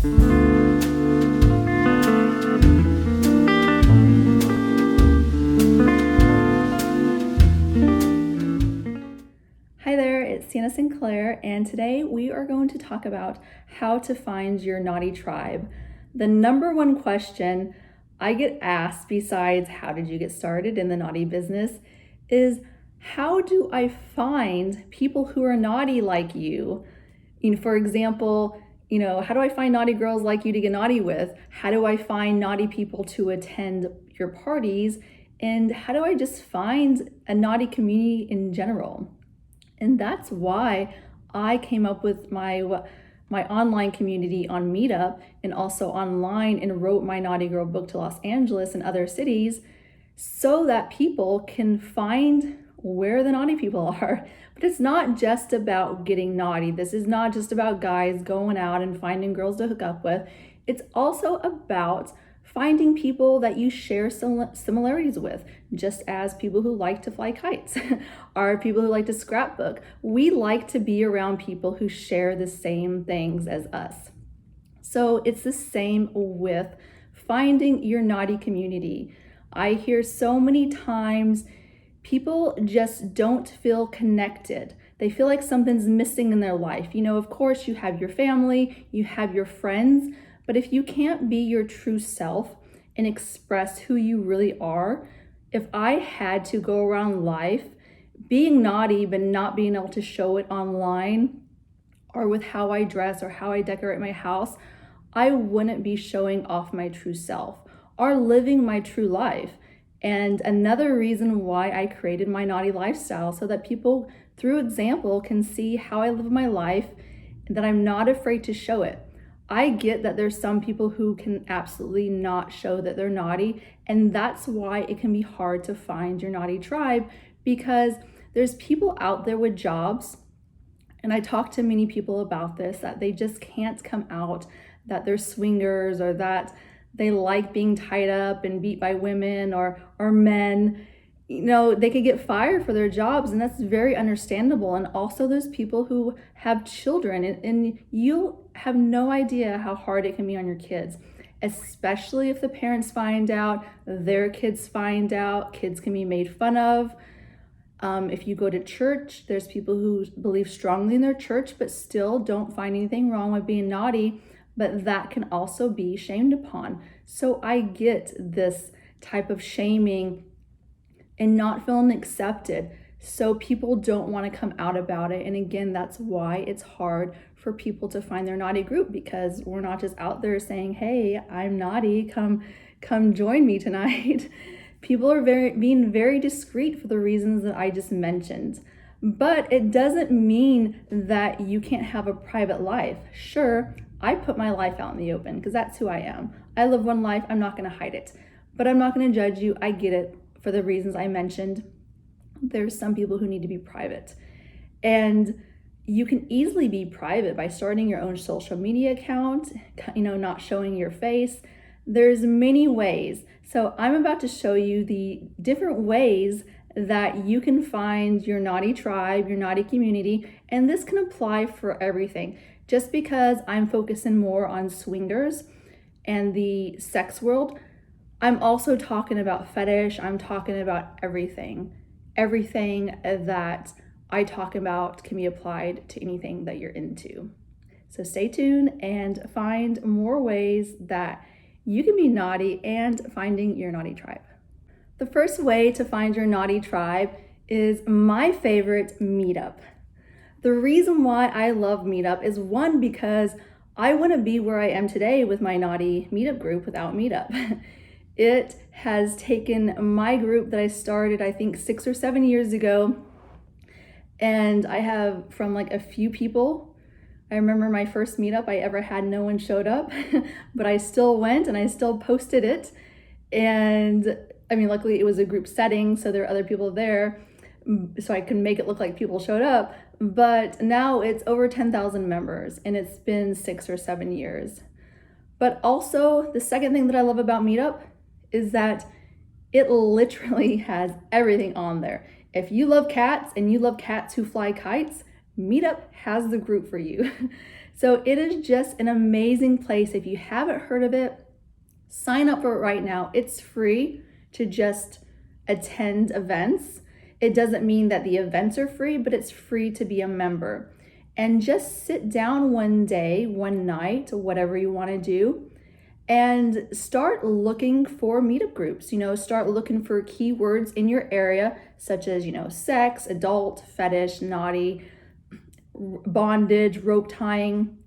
Hi there, it's Sienna Sinclair, and today we are going to talk about how to find your naughty tribe. The number one question I get asked, besides how did you get started in the naughty business, is how do I find people who are naughty like you? For example, how do I find naughty girls like you to get naughty with? How do I find naughty people to attend your parties? And how do I just find a naughty community in general? And that's why I came up with my online community on Meetup and also online, and wrote my Naughty Girl book to Los Angeles and other cities so that people can find where the naughty people are. But it's not just about getting naughty. This is not just about guys going out and finding girls to hook up with. It's also about finding people that you share similarities with, just as people who like to fly kites are people who like to scrapbook. We like to be around people who share the same things as us. So it's the same with finding your naughty community. I hear so many times people just don't feel connected. They feel like something's missing in their life. Of course, you have your family, you have your friends, but if you can't be your true self and express who you really are, if I had to go around life being naughty but not being able to show it online or with how I dress or how I decorate my house, I wouldn't be showing off my true self or living my true life. And another reason why I created my naughty lifestyle, so that people through example can see how I live my life and that I'm not afraid to show it. I get that there's some people who can absolutely not show that they're naughty, and that's why it can be hard to find your naughty tribe, because there's people out there with jobs, and I talk to many people about this, that they just can't come out that they're swingers or that they like being tied up and beat by women or men. They could get fired for their jobs, and that's very understandable. And also there's people who have children, and you have no idea how hard it can be on your kids, especially if the parents find out, their kids find out, kids can be made fun of. If you go to church, there's people who believe strongly in their church but still don't find anything wrong with being naughty, but that can also be shamed upon. So I get this type of shaming and not feeling accepted. So people don't want to come out about it. And again, that's why it's hard for people to find their naughty group, because we're not just out there saying, hey, I'm naughty, come join me tonight. People are being very discreet for the reasons that I just mentioned. But it doesn't mean that you can't have a private life. Sure, I put my life out in the open because that's who I am. I live one life, I'm not going to hide it. But I'm not going to judge you. I get it. For the reasons I mentioned, there's some people who need to be private. And you can easily be private by starting your own social media account, not showing your face. There's many ways. So I'm about to show you the different ways that you can find your naughty tribe, your naughty community, and this can apply for everything. Just because I'm focusing more on swingers and the sex world, I'm also talking about fetish. I'm talking about everything. Everything that I talk about can be applied to anything that you're into. So stay tuned and find more ways that you can be naughty and finding your naughty tribe. The first way to find your naughty tribe is my favorite, Meetup. The reason why I love Meetup is, one, because I wouldn't be where I am today with my naughty Meetup group without Meetup. It has taken my group that I started, I think 6 or 7 years ago, and I have from like a few people. I remember my first meetup I ever had, no one showed up, but I still went and I still posted it. And luckily it was a group setting, so there were other people there, so I could make it look like people showed up. But now it's over 10,000 members, and it's been 6 or 7 years. But also, the second thing that I love about Meetup is that it literally has everything on there. If you love cats and you love cats who fly kites, Meetup has the group for you. So it is just an amazing place. If you haven't heard of it, sign up for it right now. It's free to just attend events. It doesn't mean that the events are free, but it's free to be a member. And just sit down one day, one night, whatever you want to do, and start looking for meetup groups. Start looking for keywords in your area, such as, sex, adult, fetish, naughty, bondage, rope tying.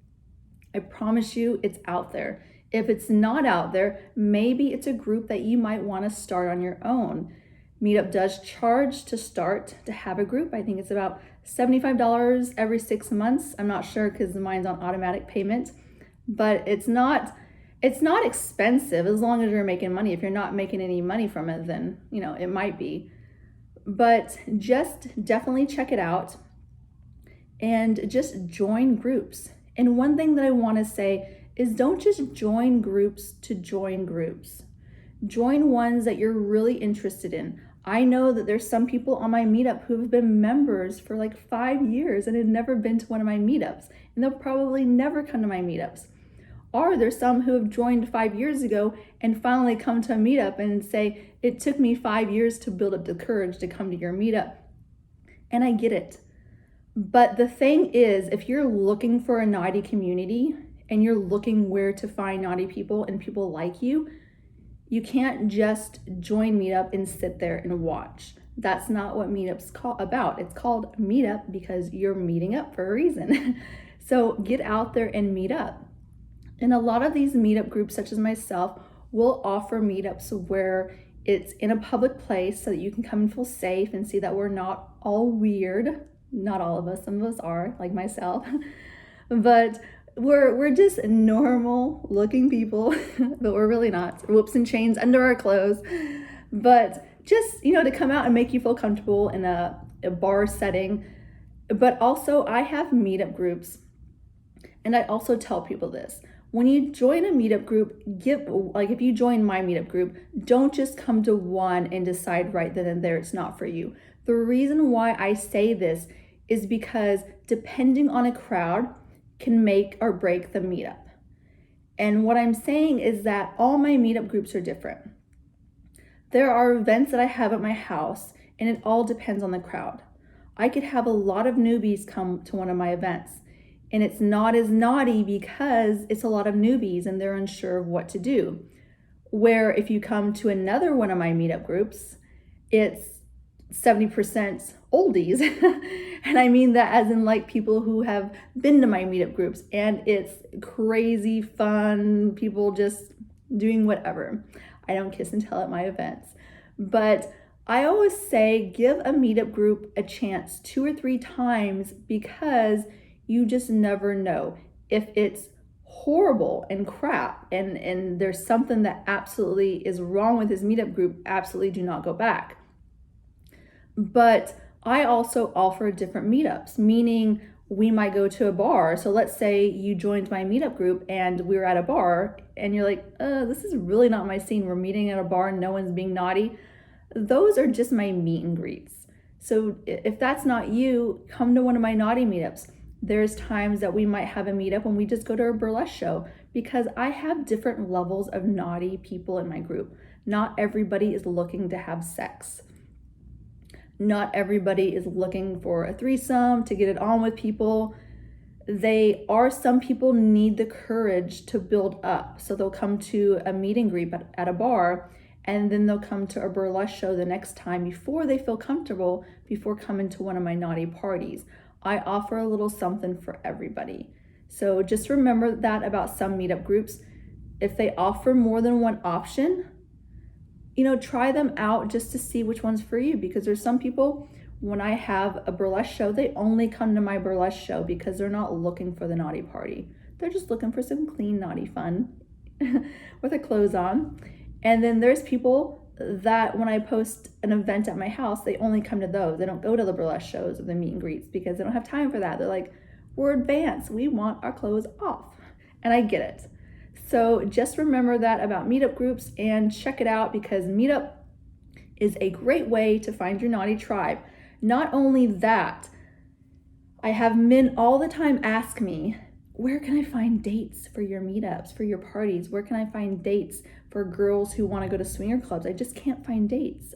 I promise you it's out there. If it's not out there, maybe it's a group that you might want to start on your own. Meetup does charge to start to have a group. I think it's about $75 every 6 months. I'm not sure because mine's on automatic payment, but it's not expensive as long as you're making money. If you're not making any money from it, then it might be. But just definitely check it out and just join groups. And one thing that I want to say is don't just join groups to join groups. Join ones that you're really interested in. I know that there's some people on my meetup who have been members for like 5 years and had never been to one of my meetups, and they'll probably never come to my meetups. Or there's some who have joined 5 years ago and finally come to a meetup and say, it took me 5 years to build up the courage to come to your meetup. And I get it. But the thing is, if you're looking for a naughty community and you're looking where to find naughty people and people like you, you can't just join Meetup and sit there and watch. That's not what Meetup's about. It's called Meetup because you're meeting up for a reason. So get out there and meet up. And a lot of these meetup groups, such as myself, will offer meetups where it's in a public place so that you can come and feel safe and see that we're not all weird. Not all of us, some of us are, like myself. But we're just normal looking people, but we're really not. Whoops and chains under our clothes. But just, to come out and make you feel comfortable in a bar setting. But also I have meetup groups. And I also tell people this. When you join a meetup group, if you join my meetup group, don't just come to one and decide right then and there it's not for you. The reason why I say this is because depending on a crowd can make or break the meetup. And what I'm saying is that all my meetup groups are different. There are events that I have at my house, and it all depends on the crowd. I could have a lot of newbies come to one of my events, and it's not as naughty because it's a lot of newbies and they're unsure of what to do. Where if you come to another one of my meetup groups, it's 70% oldies. And I mean that as in like people who have been to my meetup groups, and it's crazy fun, people just doing whatever. I don't kiss and tell at my events. But I always say give a meetup group a chance 2 or 3 times because you just never know. If it's horrible and crap and there's something that absolutely is wrong with this meetup group, absolutely do not go back. But I also offer different meetups, meaning we might go to a bar. So let's say you joined my meetup group and we were at a bar and you're like, this is really not my scene. We're meeting at a bar and no one's being naughty. Those are just my meet and greets. So if that's not you, come to one of my naughty meetups. There's times that we might have a meetup when we just go to a burlesque show because I have different levels of naughty people in my group. Not everybody is looking to have sex. Not everybody is looking for a threesome to get it on with people. Some people need the courage to build up. So they'll come to a meet and greet at a bar, and then they'll come to a burlesque show the next time before they feel comfortable, before coming to one of my naughty parties. I offer a little something for everybody. So just remember that about some meetup groups. If they offer more than one option, try them out just to see which one's for you, because there's some people, when I have a burlesque show, they only come to my burlesque show because they're not looking for the naughty party. They're just looking for some clean, naughty fun with their clothes on. And then there's people that when I post an event at my house, they only come to those. They don't go to the burlesque shows or the meet and greets because they don't have time for that. They're like, we're advanced. We want our clothes off. And I get it. So just remember that about meetup groups and check it out, because Meetup is a great way to find your naughty tribe. Not only that, I have men all the time ask me, where can I find dates for your meetups, for your parties? Where can I find dates for girls who want to go to swinger clubs? I just can't find dates.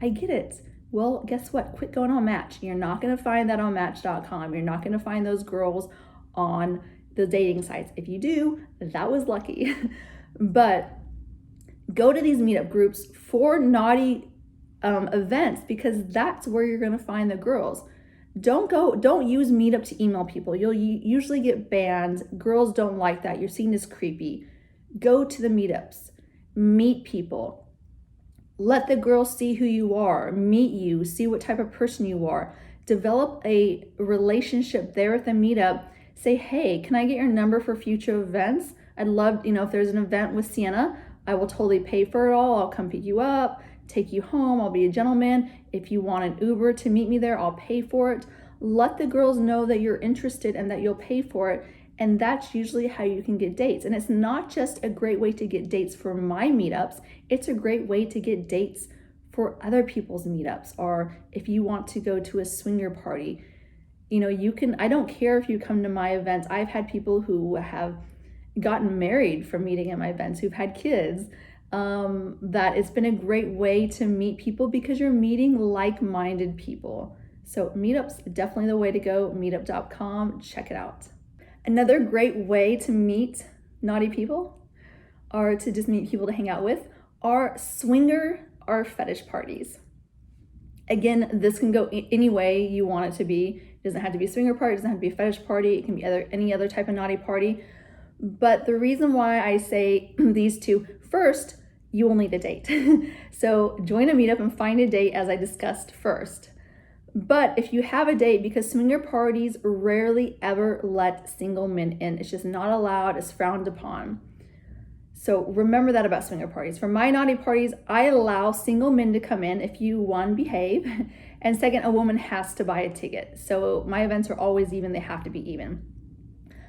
I get it. Well, guess what? Quit going on Match. You're not going to find that on Match.com. You're not going to find those girls on the dating sites. If you do, that was lucky. But go to these meetup groups for naughty events, because that's where you're going to find the girls. Don't use Meetup to email people. You'll usually get banned. Girls don't like that. You're seen as creepy. Go to the meetups, meet people. Let the girls see who you are, meet you, see what type of person you are. Develop a relationship there at the meetup. Say, hey, can I get your number for future events? I'd love, if there's an event with Sienna, I will totally pay for it all. I'll come pick you up, take you home. I'll be a gentleman. If you want an Uber to meet me there, I'll pay for it. Let the girls know that you're interested and that you'll pay for it. And that's usually how you can get dates. And it's not just a great way to get dates for my meetups, it's a great way to get dates for other people's meetups. Or if you want to go to a swinger party, you can, I don't care if you come to my events. I've had people who have gotten married from meeting at my events, who've had kids. That it's been a great way to meet people because you're meeting like-minded people. So meetups, definitely the way to go. Meetup.com, check it out. Another great way to meet naughty people, or to just meet people to hang out with, are swinger or fetish parties. Again, this can go any way you want it to be. It doesn't have to be a swinger party, it doesn't have to be a fetish party, it can be any other type of naughty party. But the reason why I say these two, first, you will need a date. So join a meetup and find a date, as I discussed first. But if you have a date, because swinger parties rarely ever let single men in, it's just not allowed, it's frowned upon. So remember that about swinger parties. For my naughty parties, I allow single men to come in if you, one, behave, and second, a woman has to buy a ticket. So my events are always even, they have to be even.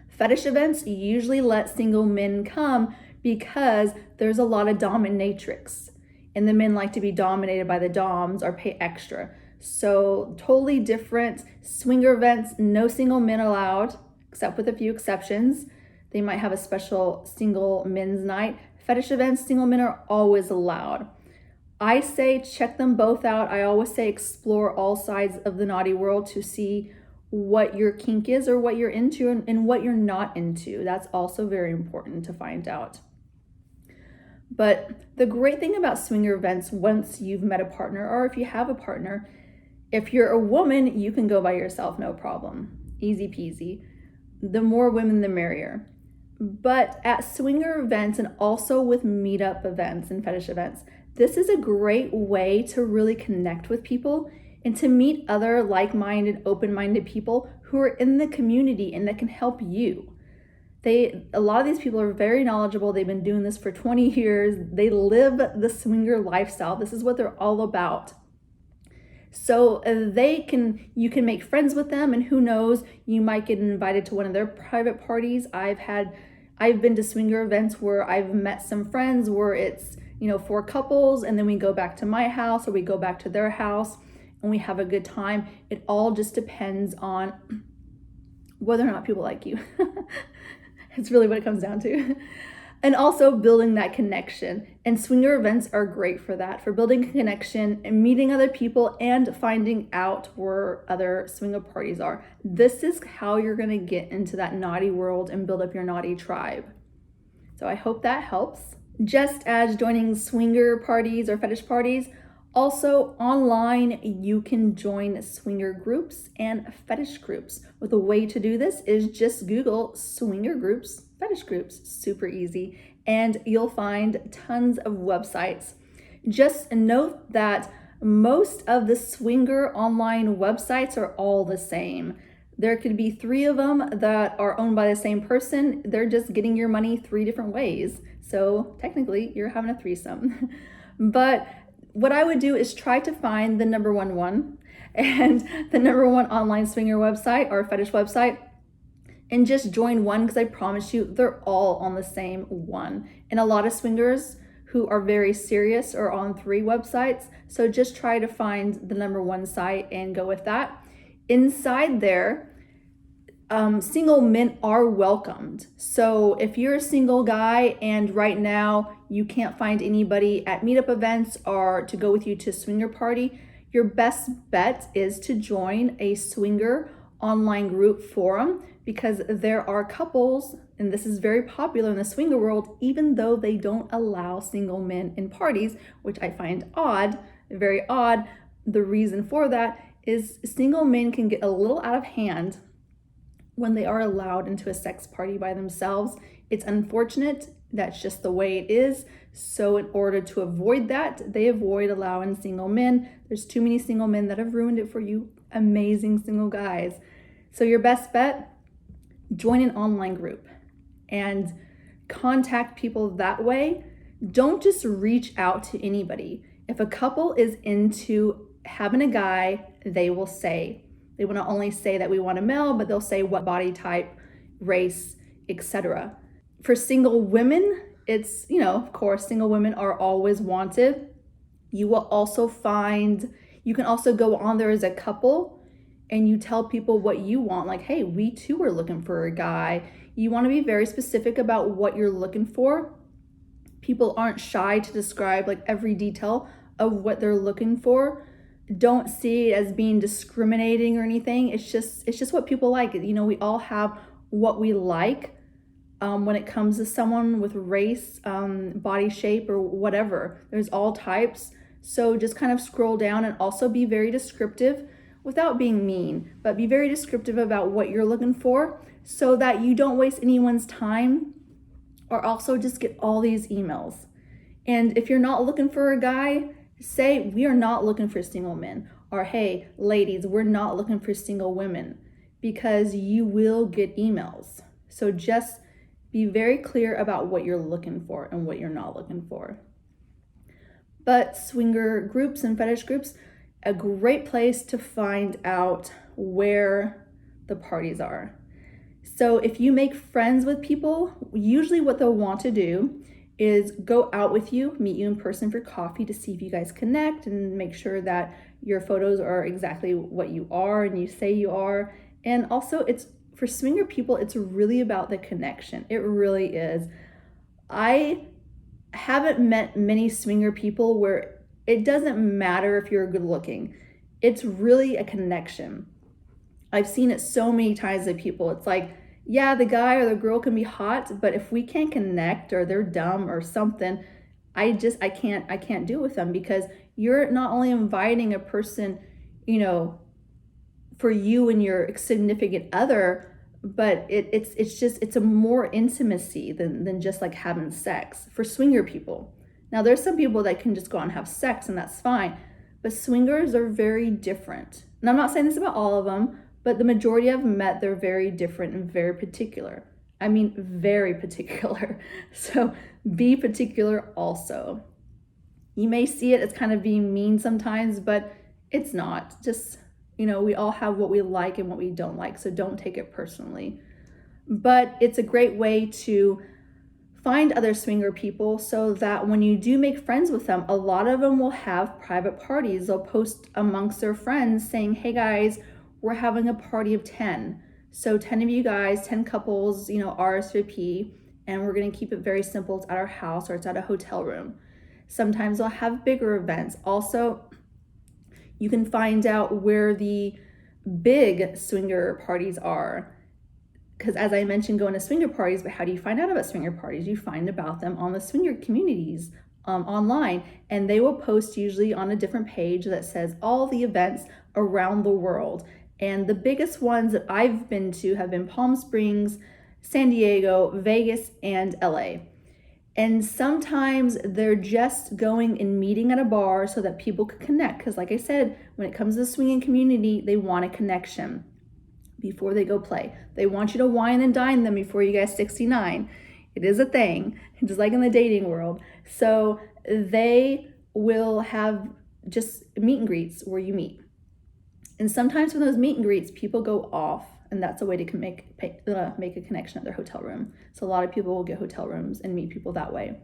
Fetish events usually let single men come because there's a lot of dominatrix, and the men like to be dominated by the doms or pay extra. So totally different. Swinger events, no single men allowed, except with a few exceptions. They might have a special single men's night. Fetish events, single men are always allowed. I say check them both out. I always say explore all sides of the naughty world to see what your kink is, or what you're into, and what you're not into. That's also very important to find out. But the great thing about swinger events, once you've met a partner, or if you have a partner, if you're a woman, you can go by yourself, no problem. Easy peasy. The more women, the merrier. But at swinger events, and also with meetup events and fetish events, this is a great way to really connect with people and to meet other like-minded, open-minded people who are in the community and that can help you. A lot of these people are very knowledgeable. They've been doing this for 20 years. They live the swinger lifestyle. This is what they're all about. So you can make friends with them, and who knows, you might get invited to one of their private parties. I've been to swinger events where I've met some friends where it's, 4 couples, and then we go back to my house or we go back to their house and we have a good time. It all just depends on whether or not people like you. It's really what it comes down to. And also building that connection. And swinger events are great for that, for building a connection and meeting other people and finding out where other swinger parties are. This is how you're going to get into that naughty world and build up your naughty tribe. So I hope that helps. Just as joining swinger parties or fetish parties, also online you can join swinger groups and fetish groups. Well, the way to do this is just Google swinger groups, fetish groups, super easy, and you'll find tons of websites. Just note that most of the swinger online websites are all the same. There could be 3 of them that are owned by the same person. They're just getting your money 3 different ways. So technically you're having a threesome. But what I would do is try to find the number one and the number 1 online swinger website or fetish website, and just join one, because I promise you they're all on the same one. And a lot of swingers who are very serious are on 3 websites. So just try to find the number 1 site and go with that. Inside there, single men are welcomed. So if you're a single guy and right now you can't find anybody at meetup events or to go with you to a swinger party, your best bet is to join a swinger online group forum, because there are couples, and this is very popular in the swinger world, even though they don't allow single men in parties, which I find odd, very odd. The reason for that is single men can get a little out of hand when they are allowed into a sex party by themselves. It's unfortunate. That's just the way it is. So in order to avoid that, they avoid allowing single men. There's too many single men that have ruined it for you amazing single guys. So your best bet, join an online group and contact people that way. Don't just reach out to anybody. If a couple is into having a guy, they will say, they will not only say that we want a male, but they'll say what body type, race, etc. For single women, it's, of course, single women are always wanted. You will also find, you can also go on there as a couple and you tell people what you want. Like, hey, we too are looking for a guy. You want to be very specific about what you're looking for. People aren't shy to describe like every detail of what they're looking for. Don't see it as being discriminating or anything. It's just what people like. We all have what we like when it comes to someone with race, body shape, or whatever. There's all types. So just kind of scroll down and also be very descriptive without being mean, but be very descriptive about what you're looking for so that you don't waste anyone's time or also just get all these emails. And if you're not looking for a guy, say, we are not looking for single men, or hey, ladies, we're not looking for single women, because you will get emails. So just be very clear about what you're looking for and what you're not looking for. But swinger groups and fetish groups, a great place to find out where the parties are. So if you make friends with people, usually what they'll want to do is go out with you, meet you in person for coffee to see if you guys connect and make sure that your photos are exactly what you are and you say you are. And also, it's for swinger people, it's really about the connection. It really is. I haven't met many swinger people where it doesn't matter if you're good looking. It's really a connection. I've seen it so many times with people. It's like, yeah, the guy or the girl can be hot, but if we can't connect or they're dumb or something, I can't do it with them, because you're not only inviting a person, for you and your significant other, but it's a more intimacy than just like having sex for swinger people. Now there's some people that can just go out and have sex and that's fine, but swingers are very different. And I'm not saying this about all of them, but the majority I've met, they're very different and very particular. I mean, very particular. So be particular also. You may see it as kind of being mean sometimes, but it's not. Just, we all have what we like and what we don't like, so don't take it personally. But it's a great way to find other swinger people so that when you do make friends with them, a lot of them will have private parties. They'll post amongst their friends saying, hey guys, we're having a party of 10. So 10 of you guys, 10 couples, RSVP, and we're gonna keep it very simple. It's at our house or it's at a hotel room. Sometimes they'll have bigger events. Also, you can find out where the big swinger parties are. Because as I mentioned, going to swinger parties, but how do you find out about swinger parties? You find about them on the swinger communities online, and they will post usually on a different page that says all the events around the world. And the biggest ones that I've been to have been Palm Springs, San Diego, Vegas, and LA. And sometimes they're just going and meeting at a bar so that people can connect. Because like I said, when it comes to the swinging community, they want a connection before they go play. They want you to wine and dine them before you guys 69. It is a thing, just like in the dating world. So they will have just meet and greets where you meet. And sometimes when those meet and greets, people go off, and that's a way to make a connection at their hotel room. So a lot of people will get hotel rooms and meet people that way.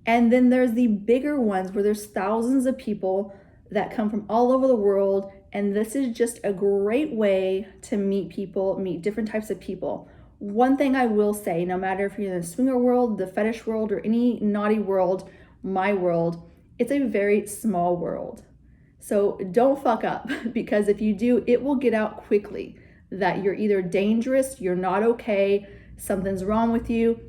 And then there's the bigger ones where there's thousands of people that come from all over the world. And this is just a great way to meet people, meet different types of people. One thing I will say, no matter if you're in the swinger world, the fetish world, or any naughty world, my world, it's a very small world. So don't fuck up, because if you do, it will get out quickly that you're either dangerous, you're not okay, something's wrong with you,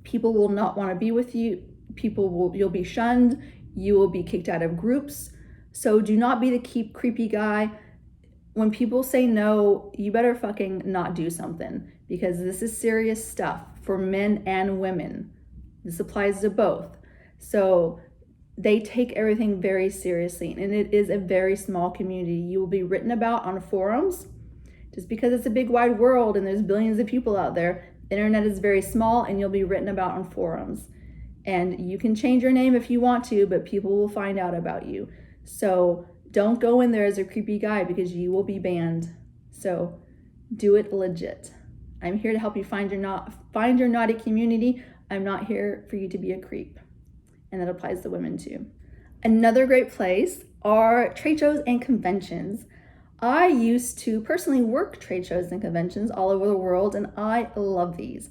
people will not want to be with you, you'll be shunned, you will be kicked out of groups. So do not be the creepy guy. When people say no, you better fucking not do something, because this is serious stuff for men and women. This applies to both. So they take everything very seriously, and it is a very small community. You will be written about on forums. Just because it's a big wide world and there's billions of people out there, the internet is very small, and you'll be written about on forums. And you can change your name if you want to, but people will find out about you. So don't go in there as a creepy guy, because you will be banned. So do it legit. I'm here to help you find your naughty community. I'm not here for you to be a creep. And that applies to women too. Another great place are trade shows and conventions. I used to personally work trade shows and conventions all over the world, and I love these.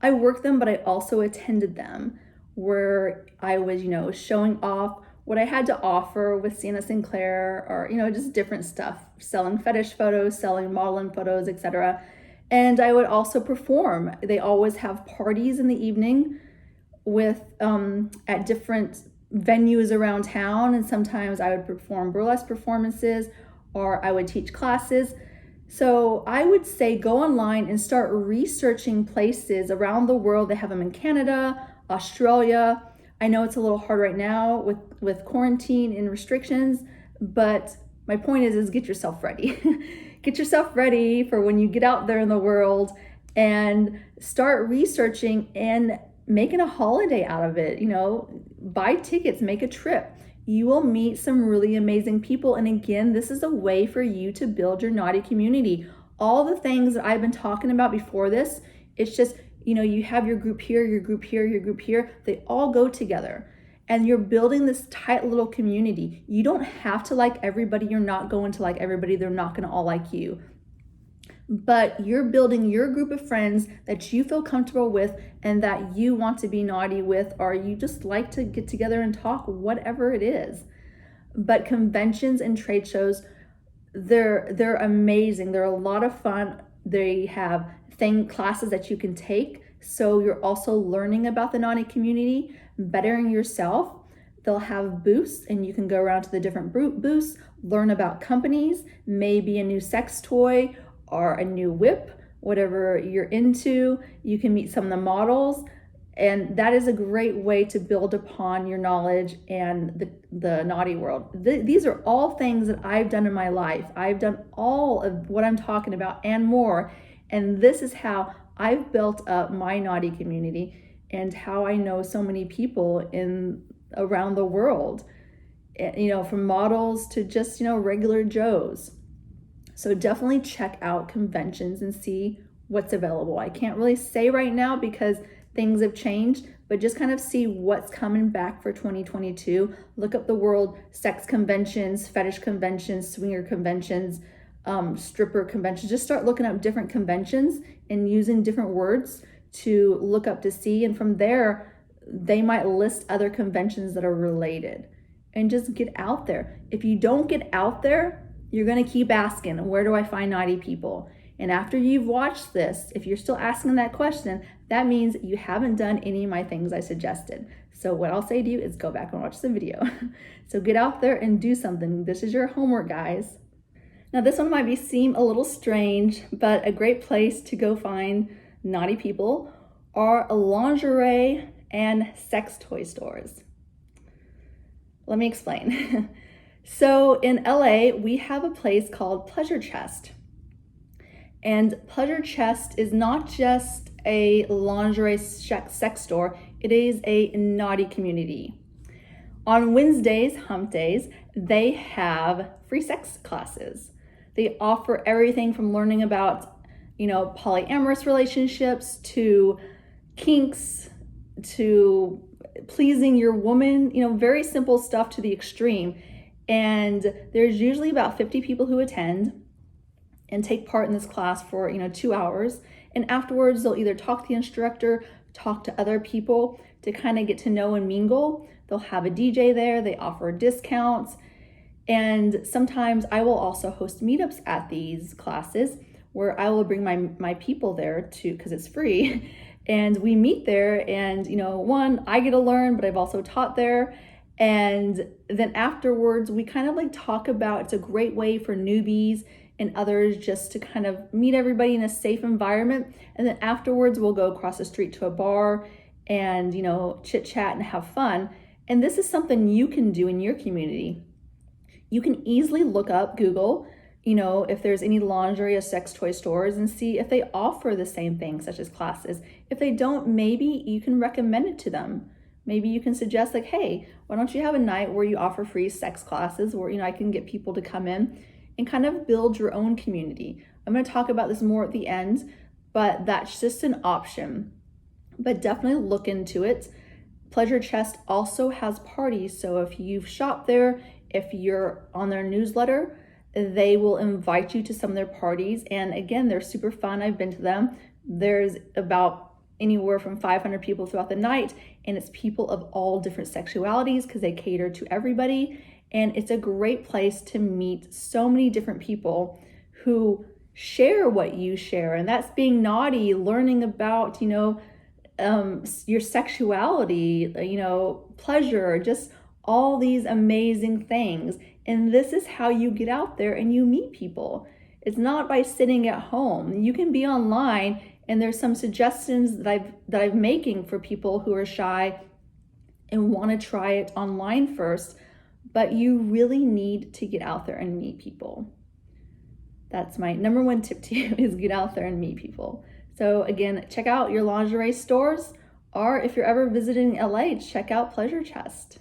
I worked them, but I also attended them, where I was, showing off what I had to offer with Sienna Sinclair, or, just different stuff, selling fetish photos, selling modeling photos, etc. And I would also perform. They always have parties in the evening with at different venues around town, and sometimes I would perform burlesque performances, or I would teach classes. So I would say go online and start researching places around the world. They have them in Canada, Australia. I know it's a little hard right now with quarantine and restrictions, but my point is get yourself ready. Get yourself ready for when you get out there in the world, and start researching and making a holiday out of it. Buy tickets, make a trip. You will meet some really amazing people. And again, this is a way for you to build your naughty community. All the things that I've been talking about before this, it's just, you have your group here, your group here, your group here. They all go together, and you're building this tight little community. You don't have to like everybody. You're not going to like everybody. They're not going to all like you. But you're building your group of friends that you feel comfortable with and that you want to be naughty with, or you just like to get together and talk, whatever it is. But conventions and trade shows, they're amazing. They're a lot of fun. They have classes that you can take. So you're also learning about the naughty community, bettering yourself. They'll have booths, and you can go around to the different booths, learn about companies, maybe a new sex toy, or a new whip, whatever you're into. You can meet some of the models, and that is a great way to build upon your knowledge and the naughty world. These are all things that I've done in my life. I've done all of what I'm talking about and more, and this is how I've built up my naughty community, and how I know so many people around the world, from models to just, regular Joes. So definitely check out conventions and see what's available. I can't really say right now because things have changed, but just kind of see what's coming back for 2022. Look up the world sex conventions, fetish conventions, swinger conventions, stripper conventions. Just start looking up different conventions and using different words to look up to see. And from there, they might list other conventions that are related. And just get out there. If you don't get out there, you're going to keep asking, where do I find naughty people? And after you've watched this, if you're still asking that question, that means you haven't done any of my things I suggested. So what I'll say to you is go back and watch the video. So get out there and do something. This is your homework, guys. Now this one might seem a little strange, but a great place to go find naughty people are lingerie and sex toy stores. Let me explain. So in LA, we have a place called Pleasure Chest. And Pleasure Chest is not just a lingerie sex store, it is a naughty community. On Wednesdays, hump days, they have free sex classes. They offer everything from learning about, polyamorous relationships to kinks to pleasing your woman, very simple stuff to the extreme. And there's usually about 50 people who attend and take part in this class for 2 hours. And afterwards, they'll either talk to the instructor, talk to other people to kind of get to know and mingle. They'll have a DJ there, they offer discounts. And sometimes I will also host meetups at these classes where I will bring my people there too, because it's free. And we meet there, and one, I get to learn, but I've also taught there. And then afterwards, we kind of like talk about, it's a great way for newbies and others just to kind of meet everybody in a safe environment. And then afterwards, we'll go across the street to a bar and, chit chat and have fun. And this is something you can do in your community. You can easily look up, Google, if there's any lingerie or sex toy stores and see if they offer the same things such as classes. If they don't, maybe you can recommend it to them. Maybe you can suggest like, hey, why don't you have a night where you offer free sex classes where, I can get people to come in and kind of build your own community. I'm going to talk about this more at the end, but that's just an option. But definitely look into it. Pleasure Chest also has parties. So if you've shopped there, if you're on their newsletter, they will invite you to some of their parties. And again, they're super fun. I've been to them. There's about anywhere from 500 people throughout the night, and it's people of all different sexualities because they cater to everybody. And it's a great place to meet so many different people who share what you share. And that's being naughty, learning about, your sexuality, pleasure, just all these amazing things. And this is how you get out there and you meet people. It's not by sitting at home. You can be online, and there's some suggestions that I'm making for people who are shy and want to try it online first, but you really need to get out there and meet people. That's my number one tip to you, is get out there and meet people. So again, check out your lingerie stores, or if you're ever visiting LA, check out Pleasure Chest.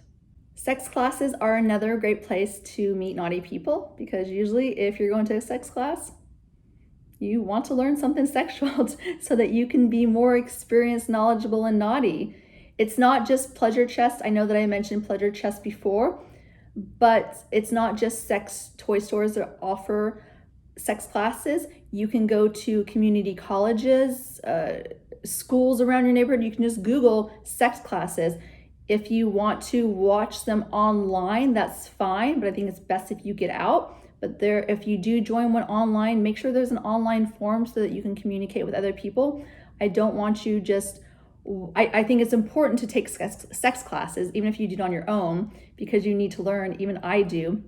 Sex classes are another great place to meet naughty people, because usually if you're going to a sex class, you want to learn something sexual so that you can be more experienced, knowledgeable, and naughty. It's not just Pleasure Chest. I know that I mentioned Pleasure Chest before, but it's not just sex toy stores that offer sex classes. You can go to community colleges, schools around your neighborhood. You can just Google sex classes. If you want to watch them online, that's fine, but I think it's best if you get out. But if you do join one online, make sure there's an online forum so that you can communicate with other people. I don't want you I think it's important to take sex classes, even if you do it on your own, because you need to learn, even I do.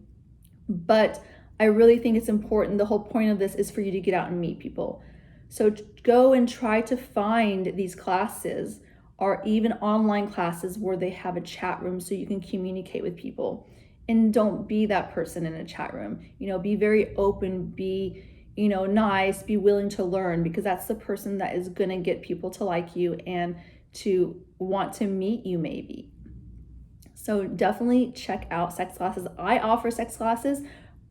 But I really think it's important. The whole point of this is for you to get out and meet people. So go and try to find these classes, or even online classes where they have a chat room so you can communicate with people. And don't be that person in a chat room. Be very open, be, nice, be willing to learn, because that's the person that is going to get people to like you and to want to meet you maybe. So definitely check out sex classes. I offer sex classes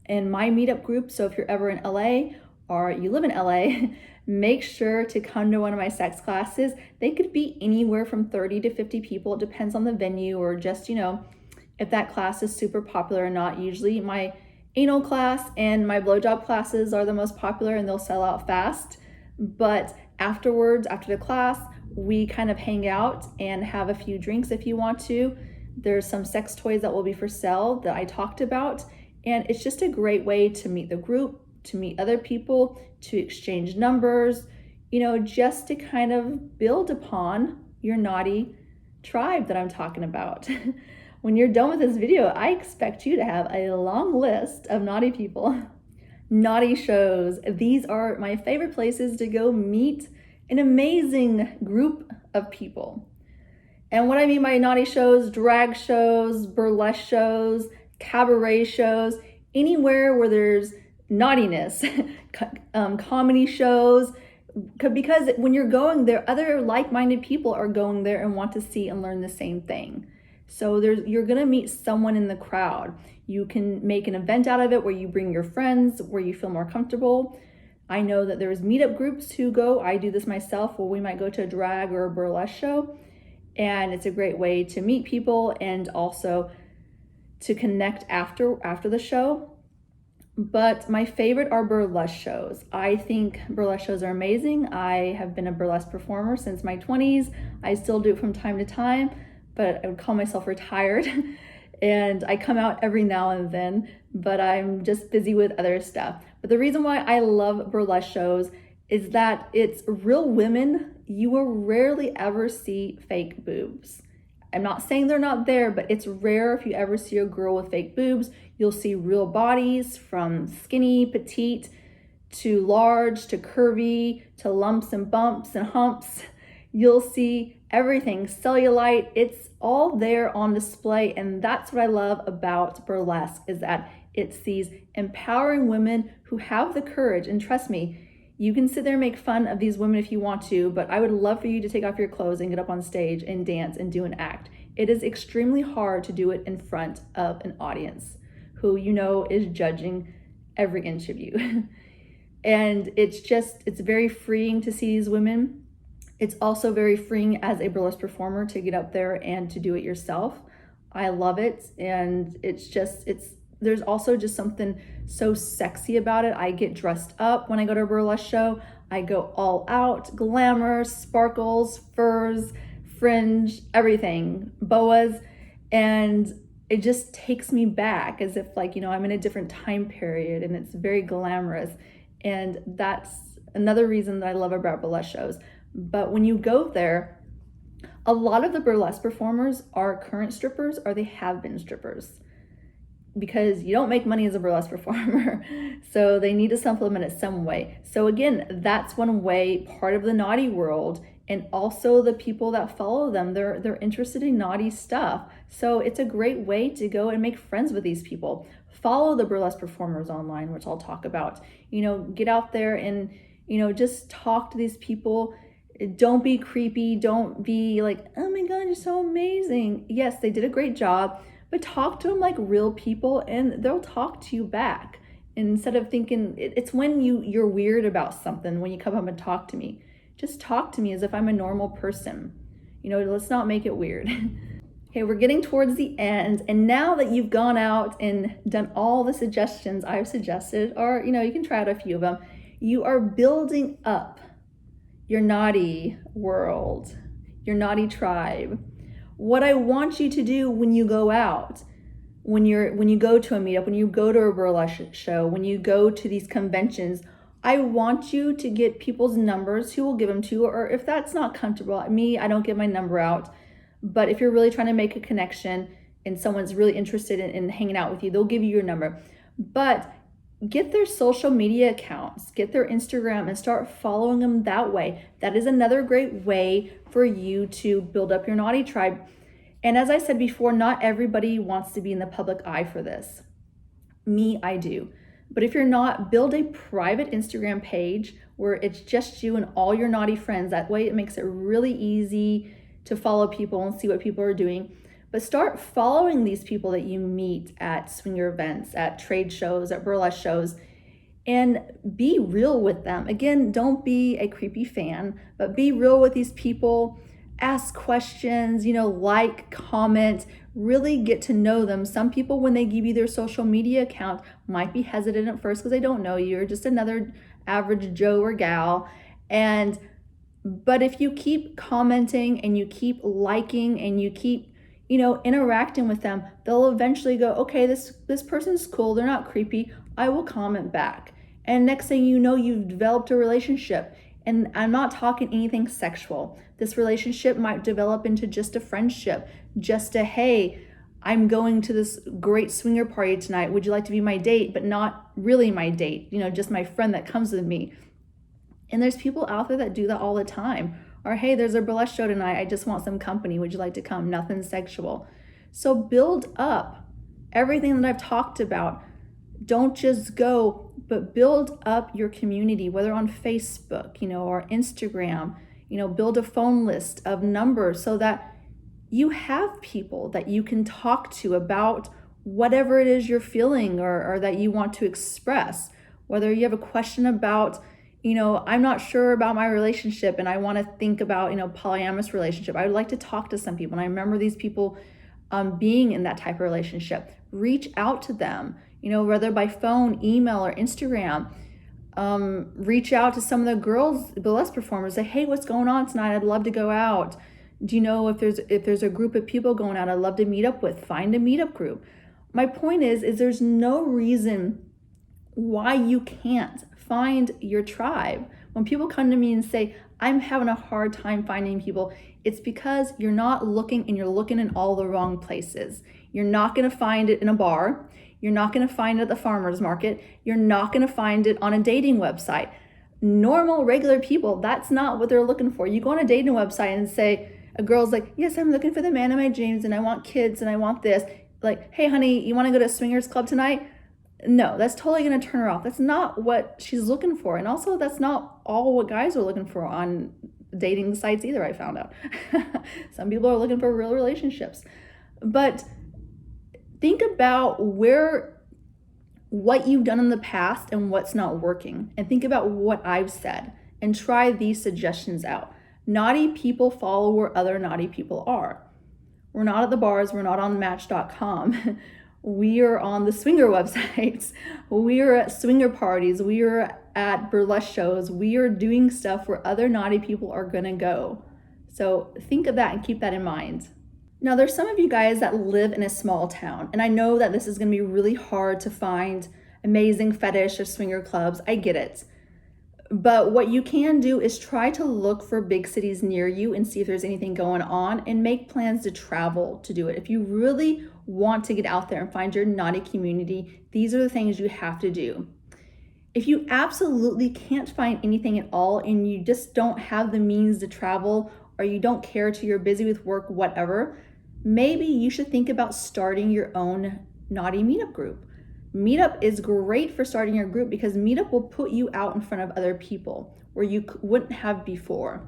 in my meetup group. So if you're ever in LA or you live in LA, make sure to come to one of my sex classes. They could be anywhere from 30 to 50 people. It depends on the venue, or just, if that class is super popular or not. Usually my anal class and my blowjob classes are the most popular, and they'll sell out fast. But afterwards, after the class, we kind of hang out and have a few drinks if you want to. There's some sex toys that will be for sale that I talked about. And it's just a great way to meet the group, to meet other people, to exchange numbers, just to kind of build upon your naughty tribe that I'm talking about. When you're done with this video, I expect you to have a long list of naughty people. Naughty shows. These are my favorite places to go meet an amazing group of people. And what I mean by naughty shows, drag shows, burlesque shows, cabaret shows, anywhere where there's naughtiness, comedy shows, because when you're going there, other like-minded people are going there and want to see and learn the same thing. So you're gonna meet someone in the crowd. You can make an event out of it where you bring your friends, where you feel more comfortable. I know that there's meetup groups who go. I do this myself, where we might go to a drag or a burlesque show, and it's a great way to meet people and also to connect after the show. But my favorite are burlesque shows. I think burlesque shows are amazing. I have been a burlesque performer since my 20s. I still do it from time to time, but I would call myself retired. And I come out every now and then, but I'm just busy with other stuff. But the reason why I love burlesque shows is that it's real women. You will rarely ever see fake boobs. I'm not saying they're not there, but it's rare if you ever see a girl with fake boobs. You'll see real bodies, from skinny, petite, to large, to curvy, to lumps and bumps and humps. You'll see everything, cellulite. It's all there on display, and that's what I love about burlesque, is that it's these empowering women who have the courage. And trust me, you can sit there and make fun of these women if you want to, but I would love for you to take off your clothes and get up on stage and dance and do an act. It is extremely hard to do it in front of an audience who you know is judging every inch of you. And it's very freeing to see these women. It's also very freeing as a burlesque performer to get up there and to do it yourself. I love it. And there's also just something so sexy about it. I get dressed up when I go to a burlesque show. I go all out, glamour, sparkles, furs, fringe, everything, boas. And it just takes me back as if I'm in a different time period, and it's very glamorous. And that's another reason that I love about burlesque shows. But when you go there, a lot of the burlesque performers are current strippers, or they have been strippers, because you don't make money as a burlesque performer. So they need to supplement it some way. So again, that's one way, part of the naughty world. And also the people that follow them, they're interested in naughty stuff. So it's a great way to go and make friends with these people. Follow the burlesque performers online, which I'll talk about. Get out there and, just talk to these people. Don't be creepy. Don't be like, oh my God, you're so amazing. Yes, they did a great job, but talk to them like real people, and they'll talk to you back. Instead of thinking, it's when you're weird about something, when you come up and talk to me. Just talk to me as if I'm a normal person. Let's not make it weird. Okay, we're getting towards the end. And now that you've gone out and done all the suggestions I've suggested, or, you can try out a few of them, you are building up your naughty world, your naughty tribe. What I want you to do when you go out, when you go to a meetup, when you go to a burlesque show, when you go to these conventions, I want you to get people's numbers who will give them to you, or if that's not comfortable, I don't give my number out. But if you're really trying to make a connection and someone's really interested in hanging out with you, they'll give you your number. But get their social media accounts, get their Instagram, and start following them that way. That is another great way for you to build up your naughty tribe. And as I said before, not everybody wants to be in the public eye for this. Me, I do. But if you're not, build a private Instagram page where it's just you and all your naughty friends. That way it makes it really easy to follow people and see what people are doing. But start following these people that you meet at swinger events, at trade shows, at burlesque shows, and be real with them. Again, don't be a creepy fan, but be real with these people. Ask questions, like, comment, really get to know them. Some people, when they give you their social media account, might be hesitant at first because they don't know you. You're just another average Joe or gal. But if you keep commenting and you keep liking and you keep, interacting with them, they'll eventually go, okay, this person's cool. They're not creepy. I will comment back. And next thing you know, you've developed a relationship. And I'm not talking anything sexual. This relationship might develop into just a friendship, just a, hey, I'm going to this great swinger party tonight. Would you like to be my date? But not really my date, just my friend that comes with me. And there's people out there that do that all the time. Or, hey, there's a burlesque show tonight. I just want some company. Would you like to come? Nothing sexual. So build up everything that I've talked about. Don't just go, but build up your community, whether on Facebook, or Instagram, build a phone list of numbers so that you have people that you can talk to about whatever it is you're feeling or that you want to express. Whether you have a question about, I'm not sure about my relationship and I want to think about, polyamorous relationship. I would like to talk to some people. And I remember these people being in that type of relationship. Reach out to them, whether by phone, email, or Instagram. Reach out to some of the girls, burlesque performers. Say, hey, what's going on tonight? I'd love to go out. Do you know if there's a group of people going out I'd love to meet up with? Find a meetup group. My point is there's no reason why you can't find your tribe. When people come to me and say, I'm having a hard time finding people, it's because you're not looking, and you're looking in all the wrong places. You're not going to find it in a bar. You're not going to find it at the farmer's market. You're not going to find it on a dating website. Normal, regular people, that's not what they're looking for. You go on a dating website and say, a girl's like, yes, I'm looking for the man of my dreams, and I want kids, and I want this. Like, hey, honey, you want to go to a swingers club tonight? No, that's totally going to turn her off. That's not what she's looking for. And also, that's not all what guys are looking for on dating sites either, I found out. Some people are looking for real relationships. But think about what you've done in the past and what's not working. And think about what I've said and try these suggestions out. Naughty people follow where other naughty people are. We're not at the bars. We're not on Match.com. We are on the swinger websites. We are at swinger parties. We are at burlesque shows. We are doing stuff where other naughty people are gonna go. So think of that and keep that in mind. Now, there's some of you guys that live in a small town, and I know that this is gonna be really hard to find amazing fetish or swinger clubs. I get it. But what you can do is try to look for big cities near you and see if there's anything going on, and make plans to travel to do it. If you really want to get out there and find your naughty community, these are the things you have to do. If you absolutely can't find anything at all and you just don't have the means to travel, or you don't care to, you're busy with work, whatever, maybe you should think about starting your own naughty meetup group. Meetup is great for starting your group because Meetup will put you out in front of other people where you wouldn't have before.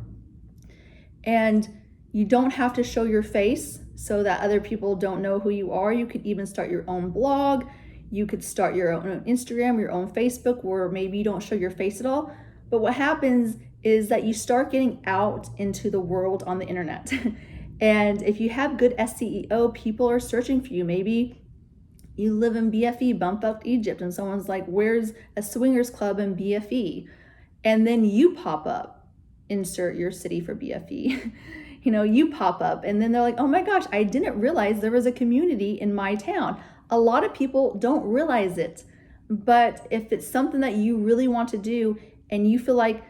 And you don't have to show your face so that other people don't know who you are. You could even start your own blog. You could start your own Instagram, your own Facebook, where maybe you don't show your face at all. But what happens is that you start getting out into the world on the internet. And if you have good SEO, people are searching for you. Maybe you live in BFE, Bumfuck, Egypt, and someone's like, where's a swingers club in BFE? And then you pop up, insert your city for BFE. You pop up, and then they're like, oh my gosh, I didn't realize there was a community in my town. A lot of people don't realize it. But if it's something that you really want to do, and you feel like,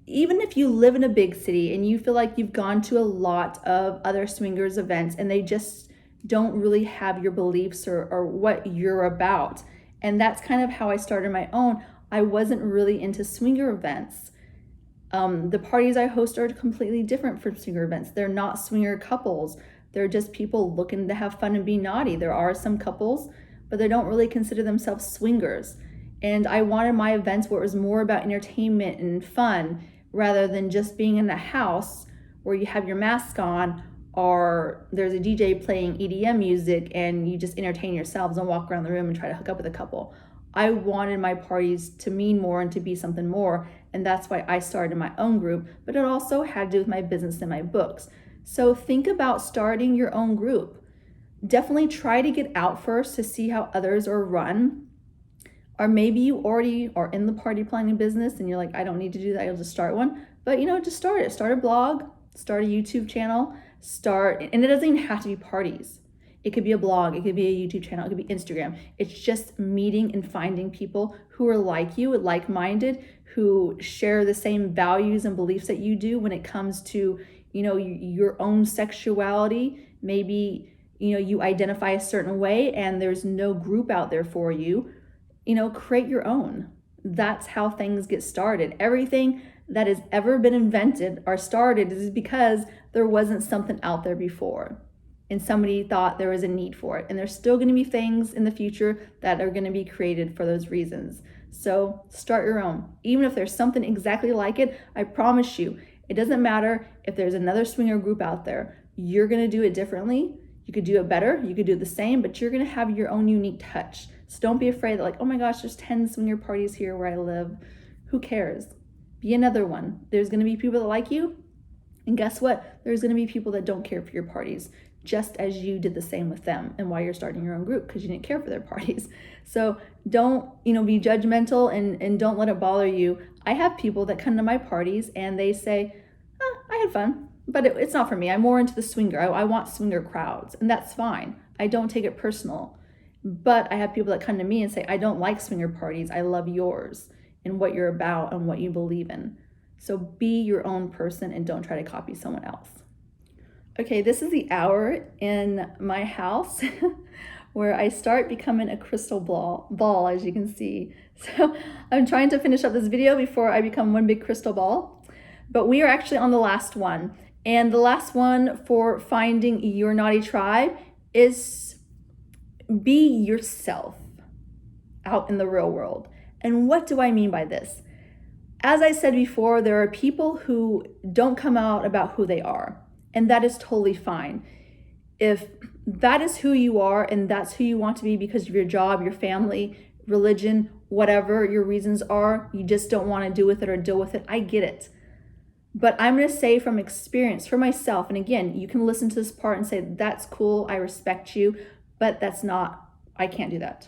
even if you live in a big city and you feel like you've gone to a lot of other swingers events and they just don't really have your beliefs or what you're about. And that's kind of how I started my own. I wasn't really into swinger events. The parties I host are completely different from swinger events. They're not swinger couples. They're just people looking to have fun and be naughty. There are some couples, but they don't really consider themselves swingers. And I wanted my events where it was more about entertainment and fun rather than just being in a house where you have your mask on, or there's a DJ playing EDM music and you just entertain yourselves and walk around the room and try to hook up with a couple. I wanted my parties to mean more and to be something more, and that's why I started my own group, but it also had to do with my business and my books. So think about starting your own group. Definitely try to get out first to see how others are run, or maybe you already are in the party planning business and you're like, I don't need to do that, I'll just start one. But just start it. Start a blog, start a YouTube channel, and it doesn't even have to be parties. It could be a blog, it could be a YouTube channel, it could be Instagram. It's just meeting and finding people who are like you, like-minded, who share the same values and beliefs that you do when it comes to, your own sexuality. Maybe, you identify a certain way and there's no group out there for you. Create your own. That's how things get started. Everything that has ever been invented or started is because there wasn't something out there before and somebody thought there was a need for it. And there's still going to be things in the future that are going to be created for those reasons. So start your own. Even if there's something exactly like it, I promise you, it doesn't matter if there's another swinger group out there. You're going to do it differently. You could do it better. You could do the same, but you're going to have your own unique touch. So don't be afraid that oh my gosh, there's 10 swinger parties here where I live. Who cares? Be another one. There's going to be people that like you. And guess what? There's going to be people that don't care for your parties, just as you did the same with them, and why you're starting your own group, because you didn't care for their parties. So don't, be judgmental, and don't let it bother you. I have people that come to my parties and they say, I had fun, but it's not for me. I'm more into the swinger. I want swinger crowds, and that's fine. I don't take it personal. But I have people that come to me and say, I don't like swinger parties. I love yours and what you're about and what you believe in. So be your own person and don't try to copy someone else. Okay, this is the hour in my house where I start becoming a crystal ball, as you can see. So I'm trying to finish up this video before I become one big crystal ball. But we are actually on the last one. And the last one for finding your naughty tribe is be yourself out in the real world. And what do I mean by this? As I said before, there are people who don't come out about who they are, and that is totally fine. If that is who you are and that's who you want to be because of your job, your family, religion, whatever your reasons are, you just don't want to do with it or deal with it, I get it. But I'm going to say from experience for myself, and again, you can listen to this part and say, that's cool, I respect you, but I can't do that.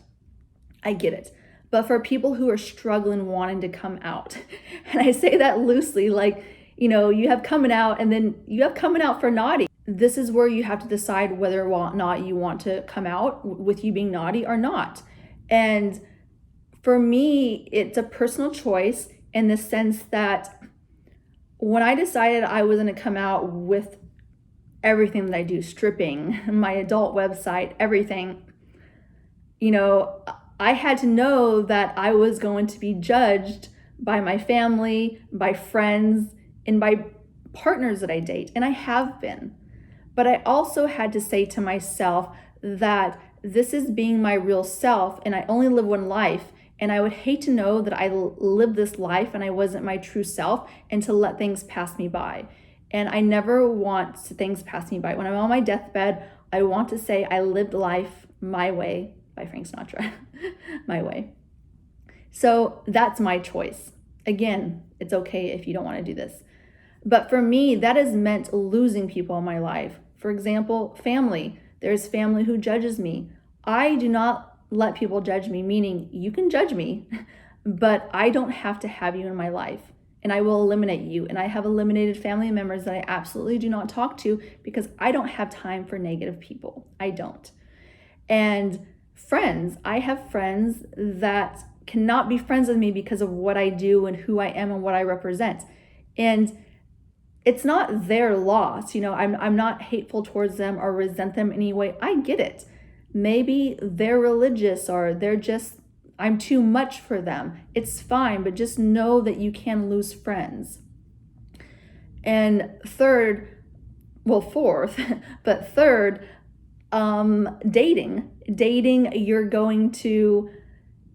I get it. But for people who are struggling, wanting to come out, and I say that loosely, like, you have coming out and then you have coming out for naughty. This is where you have to decide whether or not you want to come out with you being naughty or not. And for me, it's a personal choice in the sense that when I decided I was going to come out with everything that I do, stripping, my adult website, everything, I had to know that I was going to be judged by my family, by friends, and by partners that I date, and I have been. But I also had to say to myself that this is being my real self, and I only live one life, and I would hate to know that I lived this life and I wasn't my true self, and to let things pass me by. And I never want things pass me by. When I'm on my deathbed, I want to say I lived life my way, by Frank Sinatra, my way. So that's my choice. Again, it's okay if you don't want to do this. But for me, that has meant losing people in my life. For example, family. There's family who judges me. I do not let people judge me, meaning you can judge me, but I don't have to have you in my life. And I will eliminate you. And I have eliminated family members that I absolutely do not talk to because I don't have time for negative people. I don't. And friends, I have friends that cannot be friends with me because of what I do and who I am and what I represent. And it's not their loss. I'm not hateful towards them or resent them in any way. I get it. Maybe they're religious or I'm too much for them. It's fine, but just know that you can lose friends. And fourth, dating. Dating, you're going to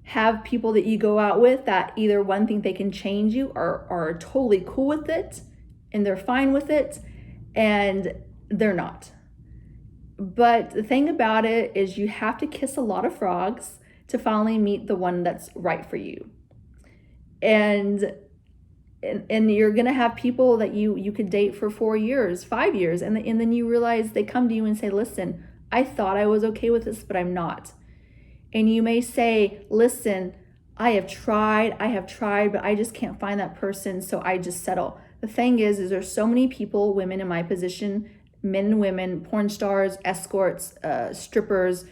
have people that you go out with that either one think they can change you or are totally cool with it and they're fine with it, and they're not. But the thing about it is you have to kiss a lot of frogs to finally meet the one that's right for you. And you're gonna have people that you could date for 4 years, 5 years, and then you realize they come to you and say, listen, I thought I was okay with this, but I'm not. And you may say, listen, I have tried, but I just can't find that person, so I just settle. The thing is there's so many people, women in my position, men and women, porn stars, escorts, strippers,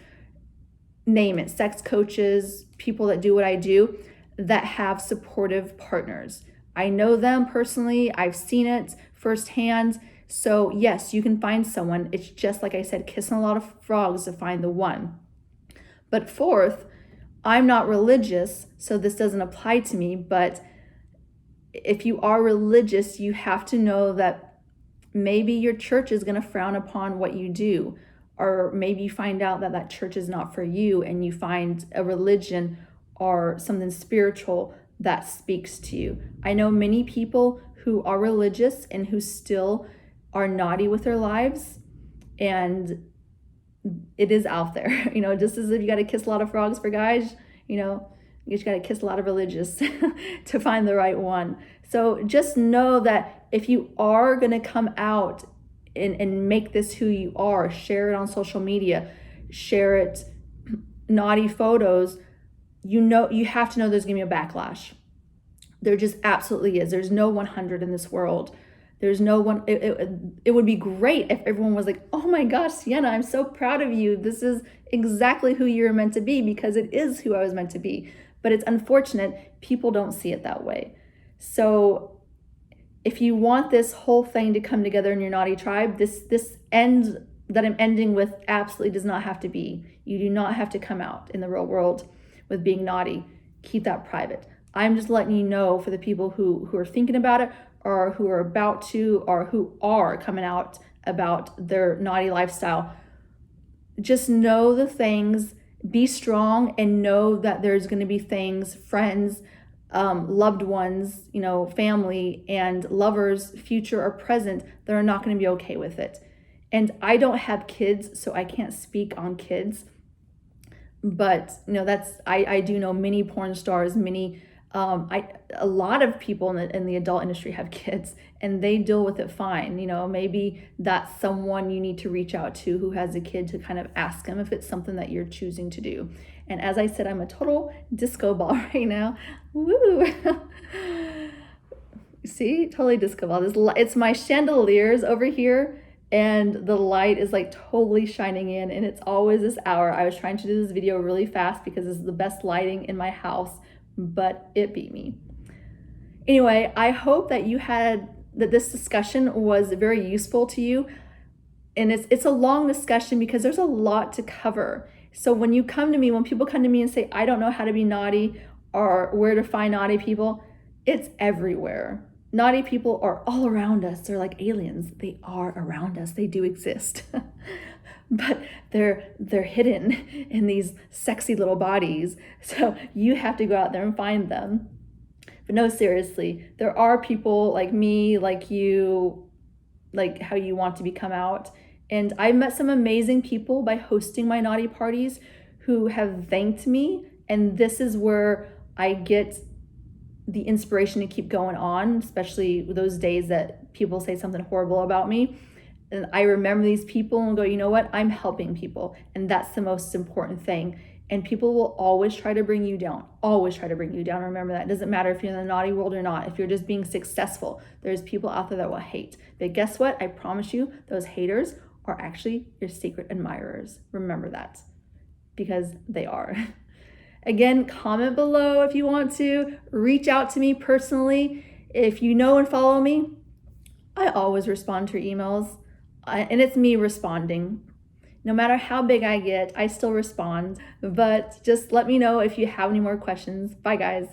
name it, sex coaches, people that do what I do, that have supportive partners. I know them personally. I've seen it firsthand. So yes, you can find someone. It's just like I said, kissing a lot of frogs to find the one. But fourth, I'm not religious, so this doesn't apply to me, but if you are religious, you have to know that maybe your church is going to frown upon what you do, or maybe you find out that that church is not for you and you find a religion or something spiritual that speaks to you. I know many people who are religious and who still are naughty with their lives, and it is out there. Just as if you got to kiss a lot of frogs for guys, you just got to kiss a lot of religious to find the right one. So just know that if you are going to come out and make this who you are, share it on social media, share it, naughty photos, you have to know there's going to be a backlash. There just absolutely is. There's no 100 in this world. There's no one. It would be great if everyone was like, oh my gosh, Sienna, I'm so proud of you. This is exactly who you're meant to be, because it is who I was meant to be. But it's unfortunate people don't see it that way. So if you want this whole thing to come together in your naughty tribe, this end that I'm ending with absolutely does not have to be. You do not have to come out in the real world with being naughty. Keep that private. I'm just letting you know, for the people who are thinking about it, or who are about to, or who are coming out about their naughty lifestyle, just know the things, be strong, and know that there's going to be things, friends, loved ones, family and lovers, future or present, that are not going to be okay with it. And I don't have kids, so I can't speak on kids, but I do know many porn stars, a lot of people in the adult industry have kids, and they deal with it fine. Maybe that's someone you need to reach out to who has a kid, to kind of ask them if it's something that you're choosing to do. And as I said, I'm a total disco ball right now. Woo! See, totally disco ball. It's my chandeliers over here, and the light is like totally shining in, and it's always this hour. I was trying to do this video really fast because this is the best lighting in my house, but it beat me. Anyway, I hope that this discussion was very useful to you. And it's a long discussion because there's a lot to cover. So when people come to me and say, I don't know how to be naughty or where to find naughty people, it's everywhere. Naughty people are all around us. They're like aliens. They are around us. They do exist. But they're hidden in these sexy little bodies. So you have to go out there and find them. But no, seriously, there are people like me, like you, like how you want to become out. And I've met some amazing people by hosting my naughty parties who have thanked me. And this is where I get the inspiration to keep going on, especially those days that people say something horrible about me. And I remember these people and go, you know what? I'm helping people. And that's the most important thing. And people will always try to bring you down. Always try to bring you down. Remember that. It doesn't matter if you're in the naughty world or not. If you're just being successful, there's people out there that will hate. But guess what? I promise you, those haters are actually your secret admirers. Remember that, because they are. Again, comment below if you want to. Reach out to me personally. If you know and follow me, I always respond to your emails. And it's me responding. No matter how big I get, I still respond. But just let me know if you have any more questions. Bye, guys.